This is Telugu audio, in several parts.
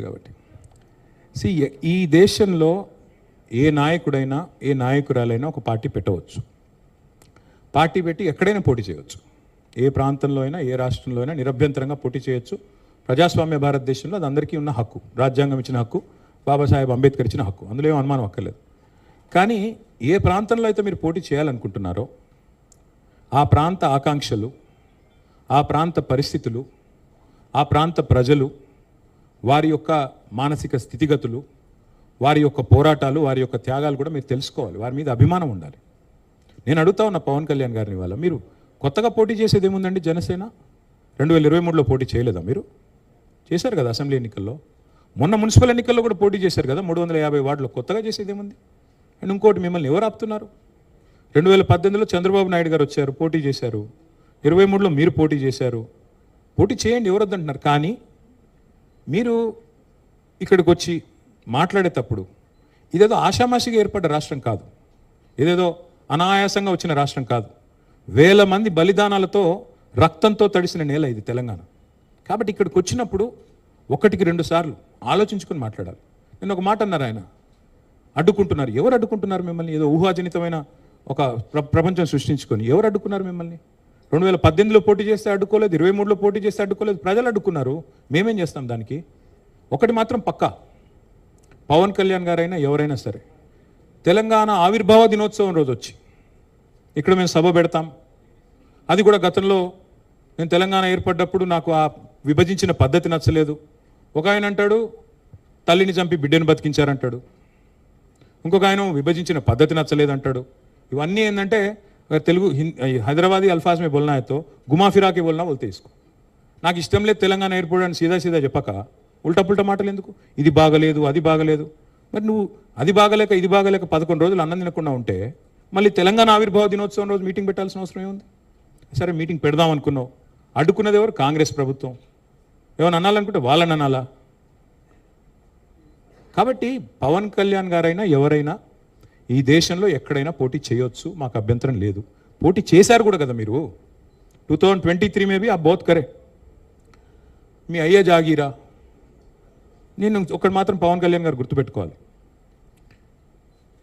కాబట్టి ఈ దేశంలో ఏ నాయకుడైనా ఏ నాయకురాలైనా ఒక పార్టీ పెట్టవచ్చు. పార్టీ పెట్టి ఎక్కడైనా పోటీ చేయవచ్చు. ఏ ప్రాంతంలో అయినా ఏ రాష్ట్రంలో అయినా నిరభ్యంతరంగా పోటీ చేయొచ్చు. ప్రజాస్వామ్య భారతదేశంలో అది అందరికీ ఉన్న హక్కు, రాజ్యాంగం ఇచ్చిన హక్కు, బాబాసాహెబ్ అంబేద్కర్ ఇచ్చిన హక్కు, అందులో ఏం అనుమానం అక్కర్లేదు. కానీ ఏ ప్రాంతంలో అయితే మీరు పోటీ చేయాలనుకుంటున్నారో ఆ ప్రాంత ఆకాంక్షలు, ఆ ప్రాంత పరిస్థితులు, ఆ ప్రాంత ప్రజలు, వారి యొక్క మానసిక స్థితిగతులు, వారి యొక్క పోరాటాలు, వారి యొక్క త్యాగాలు కూడా మీరు తెలుసుకోవాలి. వారి మీద అభిమానం ఉండాలి. నేను అడుగుతా ఉన్న పవన్ కళ్యాణ్ గారిని వాళ్ళ, మీరు కొత్తగా పోటీ చేసేది ఏముందండి? జనసేన 2023లో పోటీ చేయలేదా? మీరు చేశారు కదా అసెంబ్లీ ఎన్నికల్లో, మొన్న మున్సిపల్ ఎన్నికల్లో కూడా పోటీ చేశారు కదా 350 వార్డులో. కొత్తగా చేసేది ఏముంది? అండ్ ఇంకోటి, మిమ్మల్ని ఎవరు ఆపుతున్నారు? 2018లో చంద్రబాబు నాయుడు గారు వచ్చారు, పోటీ చేశారు. 23లో మీరు పోటీ చేశారు. పోటీ చేయండి, ఎవరు వద్దంటున్నారు. కానీ మీరు ఇక్కడికి వచ్చి మాట్లాడేటప్పుడు ఇదేదో ఆషామాషిగా ఏర్పడ్డ రాష్ట్రం కాదు, ఇదేదో అనాయాసంగా వచ్చిన రాష్ట్రం కాదు. వేల మంది బలిదానాలతో, రక్తంతో తడిసిన నేల ఇది తెలంగాణ. కాబట్టి ఇక్కడికి వచ్చినప్పుడు 1-2 సార్లు ఆలోచించుకొని మాట్లాడాలి. నేను ఒక మాట అన్నారు, ఆయన అడ్డుకుంటున్నారు. ఎవరు అడ్డుకుంటున్నారు మిమ్మల్ని? ఏదో ఊహాజనితమైన ఒక ప్రపంచం సృష్టించుకొని ఎవరు అడ్డుకున్నారు మిమ్మల్ని? 2018లో పోటీ చేస్తే అడ్డుకోలేదు, 23లో పోటీ చేస్తే అడ్డుకోలేదు, ప్రజలు అడ్డుకున్నారు. మేమేం చేస్తాం దానికి? ఒకటి మాత్రం పక్కా, పవన్ కళ్యాణ్ గారైనా ఎవరైనా సరే తెలంగాణ ఆవిర్భావ దినోత్సవం రోజు వచ్చి ఇక్కడ మేము సభ పెడతాం. అది కూడా గతంలో నేను తెలంగాణ ఏర్పడ్డప్పుడు నాకు ఆ విభజించిన పద్ధతి నచ్చలేదు. ఒక ఆయన అంటాడు తల్లిని చంపి బిడ్డను బతికించారంటాడు, ఇంకొక ఆయన విభజించిన పద్ధతి నచ్చలేదు అంటాడు. ఇవన్నీ ఏంటంటే తెలుగు హైదరాబాదీ అల్ఫాజ్ మే బోల్నా అయితే గుమా ఫిరాకే బోల్నా బోల్తే ఇసుకో. నాకు ఇష్టం లేదు తెలంగాణ ఏర్పడని సీదా సీదా చెప్పక ఉల్టా పుల్టా మాటలు ఎందుకు? ఇది బాగలేదు, అది బాగలేదు. మరి నువ్వు అది బాగలేక ఇది బాగలేక 11 రోజులు అన్నం తినకుండా ఉంటే మళ్ళీ తెలంగాణ ఆవిర్భావ దినోత్సవం రోజు మీటింగ్ పెట్టాల్సిన అవసరం ఏముంది? సరే మీటింగ్ పెడదాం అనుకున్నావు, అడ్డుకున్నది ఎవరు? కాంగ్రెస్ ప్రభుత్వం. ఏమైనా అనాలనుకుంటే వాళ్ళని అనాలా? కాబట్టి పవన్ కళ్యాణ్ గారైనా ఎవరైనా ఈ దేశంలో ఎక్కడైనా పోటీ చేయొచ్చు, మాకు అభ్యంతరం లేదు. పోటీ చేశారు కూడా కదా మీరు. 2023 మేబీ ఆ బోత్ కరే మీ అయ్యే జాగీరా. నేను ఒకటి మాత్రం పవన్ కళ్యాణ్ గారు గుర్తుపెట్టుకోవాలి,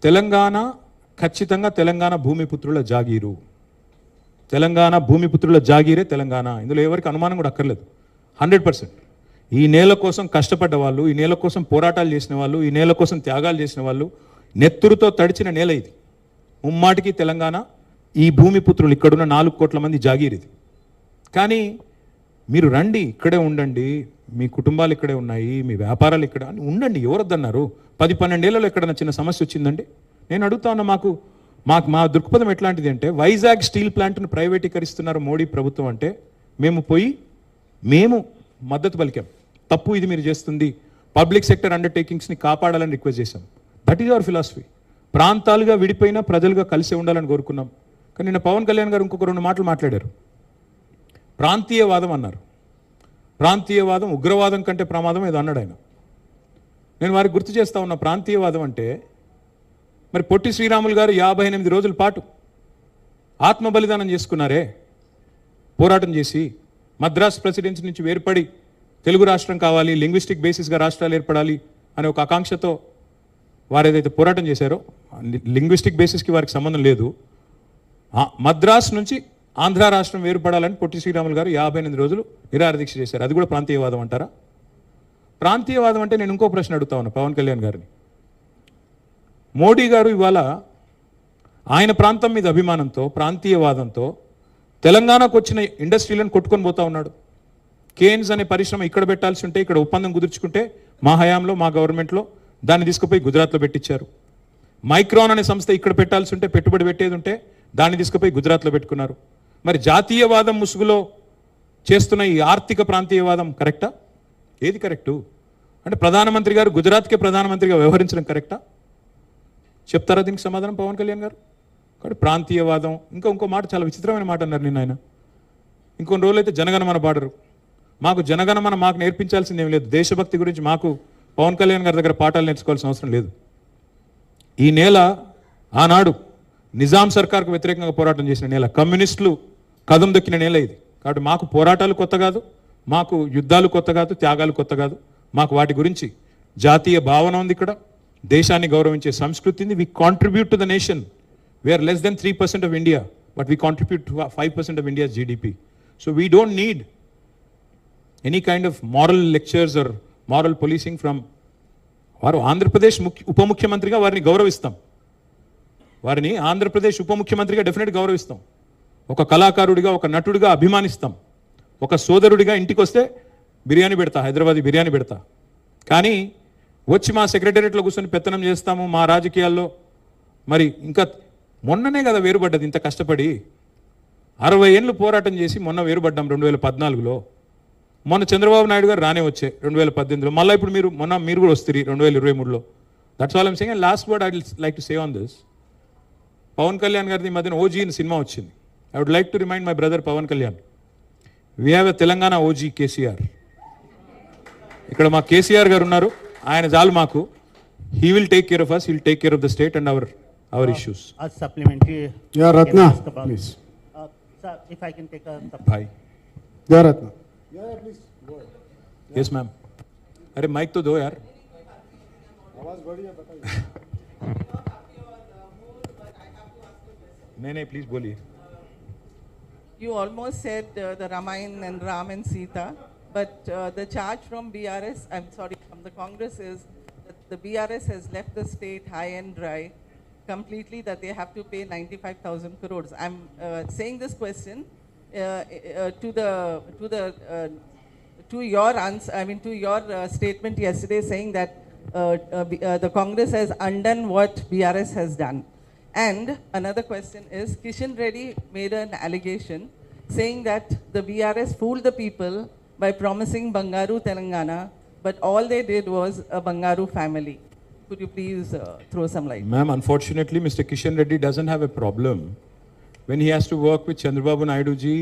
తెలంగాణ ఖచ్చితంగా తెలంగాణ భూమిపుత్రుల జాగీరు. తెలంగాణ భూమిపుత్రుల జాగీరే తెలంగాణ. ఇందులో ఎవరికి అనుమానం కూడా అక్కర్లేదు. 100% ఈ నేల కోసం కష్టపడ్డ వాళ్ళు, ఈ నేల కోసం పోరాటాలు చేసిన వాళ్ళు, ఈ నేల కోసం త్యాగాలు చేసిన వాళ్ళు, నెత్తురుతో తడిచిన నేల ఇది. ముమ్మాటికి తెలంగాణ ఈ భూమిపుత్రులు, ఇక్కడున్న 4 కోట్ల మంది జాగీర్ ఇది. కానీ మీరు రండి, ఇక్కడే ఉండండి, మీ కుటుంబాలు ఇక్కడే ఉన్నాయి, మీ వ్యాపారాలు ఇక్కడ ఉండండి, ఎవరొద్దన్నారు? 10-12 ఏళ్లలో ఎక్కడైనా చిన్న సమస్య వచ్చిందండి? నేను అడుగుతా ఉన్నా, మా దృక్పథం ఎట్లాంటిది అంటే, వైజాగ్ స్టీల్ ప్లాంట్ను ప్రైవేటీకరిస్తున్నారు మోడీ ప్రభుత్వం అంటే మేము మద్దతు పలికాం. తప్పు ఇది మీరు చేస్తుంది, పబ్లిక్ సెక్టర్ అండర్టేకింగ్స్ని కాపాడాలని రిక్వెస్ట్ చేశాం. That is our philosophy. ప్రాంతాలుగా విడిపోయినా ప్రజలుగా కలిసి ఉండాలని కోరుకున్నాం. కానీ నిన్న పవన్ కళ్యాణ్ గారు ఇంకొక 2 మాటలు మాట్లాడారు. ప్రాంతీయవాదం అన్నారు. ప్రాంతీయవాదం ఉగ్రవాదం కంటే ప్రమాదం ఏదో అన్నాడు ఆయన. నేను వారికి గుర్తు చేస్తా ఉన్నా, ప్రాంతీయవాదం అంటే మరి పొట్టి శ్రీరాములు గారు 58 రోజుల పాటు ఆత్మ బలిదానం చేసుకున్నారే, పోరాటం చేసి మద్రాస్ ప్రెసిడెన్సీ నుంచి వేర్పడి తెలుగు రాష్ట్రం కావాలి, లింగ్విస్టిక్ బేసిస్గా రాష్ట్రాలు ఏర్పడాలి అనే ఒక ఆకాంక్షతో వారు ఏదైతే పోరాటం చేశారో, లింగ్విస్టిక్ బేసిస్కి వారికి సంబంధం లేదు, మద్రాస్ నుంచి ఆంధ్ర రాష్ట్రం వేరుపడాలని పొట్టి శ్రీరాములు గారు 58 రోజులు నిరాహార దీక్ష చేశారు. అది కూడా ప్రాంతీయవాదం అంటారా? ప్రాంతీయవాదం అంటే నేను ఇంకో ప్రశ్న అడుగుతా ఉన్నా పవన్ కళ్యాణ్ గారిని. మోడీ గారు ఇవాళ ఆయన ప్రాంతం మీద అభిమానంతో, ప్రాంతీయవాదంతో తెలంగాణకు వచ్చిన ఇండస్ట్రీలను కొట్టుకొని పోతా ఉన్నాడు. కేన్స్ అనే పరిశ్రమ ఇక్కడ పెట్టాల్సి ఉంటే, ఇక్కడ ఒప్పందం కుదుర్చుకుంటే మా హయాంలో, మా గవర్నమెంట్లో దాన్ని తీసుకుపోయి గుజరాత్లో పెట్టించారు. మైక్రాన్ అనే సంస్థ ఇక్కడ పెట్టాల్సి ఉంటే, పెట్టుబడి పెట్టేది ఉంటే దాన్ని తీసుకుపోయి గుజరాత్లో పెట్టుకున్నారు. మరి జాతీయవాదం ముసుగులో చేస్తున్న ఈ ఆర్థిక ప్రాంతీయవాదం కరెక్టా? ఏది కరెక్టు? అంటే ప్రధానమంత్రి గారు గుజరాత్కే ప్రధానమంత్రిగా వ్యవహరించడం కరెక్టా? చెప్తారా దీనికి సమాధానం పవన్ కళ్యాణ్ గారు? కాబట్టి ప్రాంతీయవాదం, ఇంకో మాట, చాలా విచిత్రమైన మాట అన్నారు నిన్న ఆయన. ఇంకొన్ని రోజులైతే జనగణమన పాడరు. మాకు జనగణమన మాకు నేర్పించాల్సింది ఏం లేదు. దేశభక్తి గురించి మాకు పవన్ కళ్యాణ్ గారి దగ్గర పాఠాలు నేర్చుకోవాల్సిన అవసరం లేదు. ఈ నేల ఆనాడు నిజాం సర్కార్కు వ్యతిరేకంగా పోరాటం చేసిన నేల, కమ్యూనిస్టులు కదం దొక్కిన నేల ఇది. కాబట్టి మాకు పోరాటాలు కొత్త కాదు, మాకు యుద్ధాలు కొత్త కాదు, త్యాగాలు కొత్త కాదు. మాకు వాటి గురించి జాతీయ భావన ఉంది, ఇక్కడ దేశాన్ని గౌరవించే సంస్కృతి ఉంది. We contribute to the nation. We're less than 3% of India, but we contribute to 5% of India's GDP. So we don't need any kind of moral lectures or moral policing from. వారు ఆంధ్రప్రదేశ్ ఉప ముఖ్యమంత్రిగా వారిని గౌరవిస్తాం, వారిని ఆంధ్రప్రదేశ్ ఉప ముఖ్యమంత్రిగా డెఫినెట్గా గౌరవిస్తాం. ఒక కళాకారుడిగా, ఒక నటుడిగా అభిమానిస్తాం. ఒక సోదరుడిగా ఇంటికి వస్తే బిర్యానీ పెడతా, హైదరాబాదీ బిర్యానీ పెడతా. కానీ వచ్చి మా సెక్రటేరియట్లో కూర్చొని పెత్తనం చేస్తాము మా రాజకీయాల్లో. మరి ఇంకా మొన్ననే కదా వేరుపడ్డది, ఇంత కష్టపడి 60 ఏళ్ళు పోరాటం చేసి మొన్న వేరుపడ్డాం 2014లో. మొన్న చంద్రబాబు నాయుడు గారు రానే వచ్చే 2018లో, మళ్ళీ ఇప్పుడు మీరు కూడా వస్తారు 2023లో. That's all I'm saying. And last word I would like to say on this. Pawan Kalyan గారిది ఈ మధ్యన ఓజీ అని సినిమా వచ్చింది. I would like to remind my brother Pawan Kalyan, we have a Telangana OG KCR. ఇక్కడ మా కేసీఆర్ గారు ఉన్నారు, ఆయన చాలు మాకు. He will take care of us, he will take care of the state and our issues. A supplementary. Yeah, Ratna, please. Sir, if I can take a Bhai. Yeah, Ratna. Yeah, please. Go ahead. Yes, ma'am. अरे माइक तो दो यार. आवाज बढ़िया बताइए. नहीं प्लीज बोलिए. You almost said the Ramayana and Ram and Sita, but the charge from BRS, from the Congress is that the BRS has left the state high and dry completely, that they have to pay 95,000 crores. I'm saying this question to your answer, to your statement yesterday, saying that the Congress has undone what BRS has done. And another question is, Kishan Reddy made an allegation saying that the BRS fooled the people by promising Bangaru Telangana, but all they did was a Bangaru family. Could you please throw some light? Ma'am, unfortunately, Mr. Kishan Reddy doesn't have a problem when he has to work with Chandrababu Naidu ji,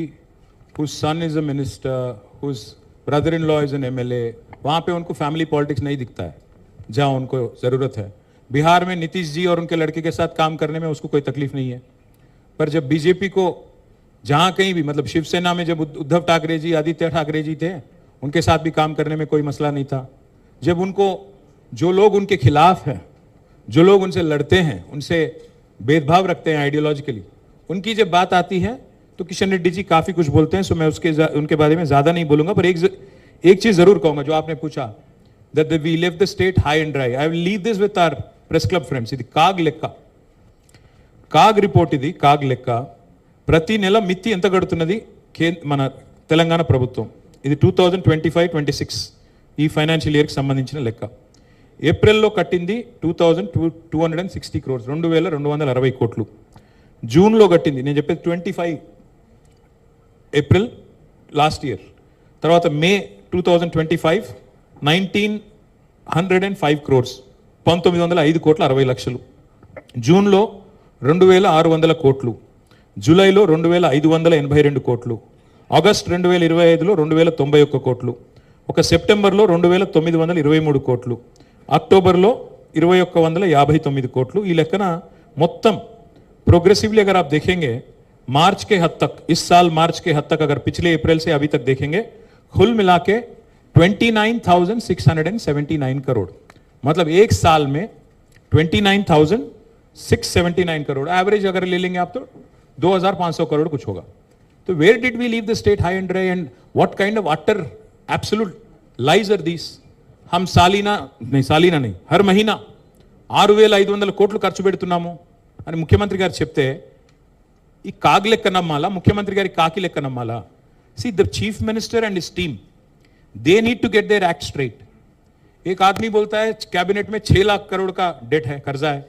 whose son is a minister, whose brother-in-law is an MLA. वहाँ पे उनको फैमिली पॉलिटिक्स नहीं दिखता है जहाँ उनको ज़रूरत है. बिहार में नीतीश जी और उनके लड़के के साथ काम करने में उसको कोई तकलीफ नहीं है. पर जब बीजेपी को जहाँ कहीं भी, मतलब शिवसेना में जब उद्धव ठाकरे जी, आदित्य ठाकरे जी थे, उनके साथ भी काम करने में कोई मसला नहीं था. जब उनको जो लोग उनके खिलाफ हैं, जो लोग उनसे लड़ते हैं, उनसे भेदभाव रखते हैं आइडियोलॉजिकली, उनकी जब बात आती है तो किशन रेड्डी जी काफ़ी कुछ बोलते हैं. सो मैं उनके बारे में ज़्यादा नहीं बोलूँगा. पर एक चीज़ ज़रूर कहूँगा जो आपने पूछा, that we left the state high and dry. I will leave this with our press club friends. ఇది కాగ్ రిపోర్ట్, ఇది కాగ్ లెక్క. ప్రతి నెల మిత్తి ఎంత కడుతున్నది మన తెలంగాణ ప్రభుత్వం. ఇది 2025-26 ఈ ఫైనాన్షియల్ ఇయర్కి సంబంధించిన లెక్క. ఏప్రిల్లో కట్టింది 2260 crores, 2260 కోట్లు. జూన్లో కట్టింది, నేను చెప్పేది 25 ఏప్రిల్ లాస్ట్ ఇయర్. తర్వాత మే 2025 1905 crores, 1905 కోట్ల 60 లక్షలు. జూన్లో 2600 కోట్లు. జూలైలో 2582 కోట్లు. ఆగస్ట్ 2025లో 2091 కోట్లు. ఒక సెప్టెంబర్లో 2923 కోట్లు. అక్టోబర్లో 2159 కోట్లు. ఈ లెక్కన మొత్తం प्रोग्रेसिवली अगर आप देखेंगे मार्च के हद तक, इस साल मार्च के हद तक, अगर पिछले अप्रैल से अभी तक देखेंगे, कुल मिला के 29,679 करोड़. मतलब एक साल में 29,679 करोड़ एवरेज अगर ले लेंगे आप तो 2,500 करोड़ कुछ होगा. तो where did we leave the state high and dry and what kind of utter absolute lies are these. हम सालीना नहीं हर महीना 6,500 కోట్లు ఖర్చు పెడుతున్నాము అని ముఖ్యమంత్రి గారు చెప్తే ఈ కాగ్ లెక్క నమ్మాలా, ముఖ్యమంత్రి గారి కాకి లెక్క నమ్మాలా? See the chief minister and his team, they need to get their act straight. एक आदमी बोलता है कैबिनेट में 6 लाख करोड़ का डेट है, कर्जा है.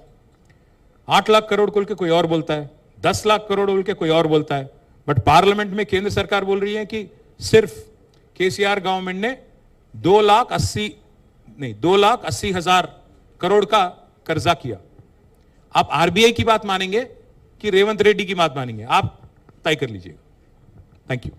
8 लाख करोड़ बोल के कोई और बोलता है, 10 लाख करोड़ बोल के कोई और बोलता है. बट पार्लियामेंट में केंद्र सरकार बोल रही है कि सिर्फ केसीआर गवर्नमेंट ने 2,80,000 करोड़ का कर्जा किया. आप आरबीआई की बात मानेंगे कि रेवंत रेड्डी की बात मानेंगे, आप तय कर लीजिएगा. Thank you.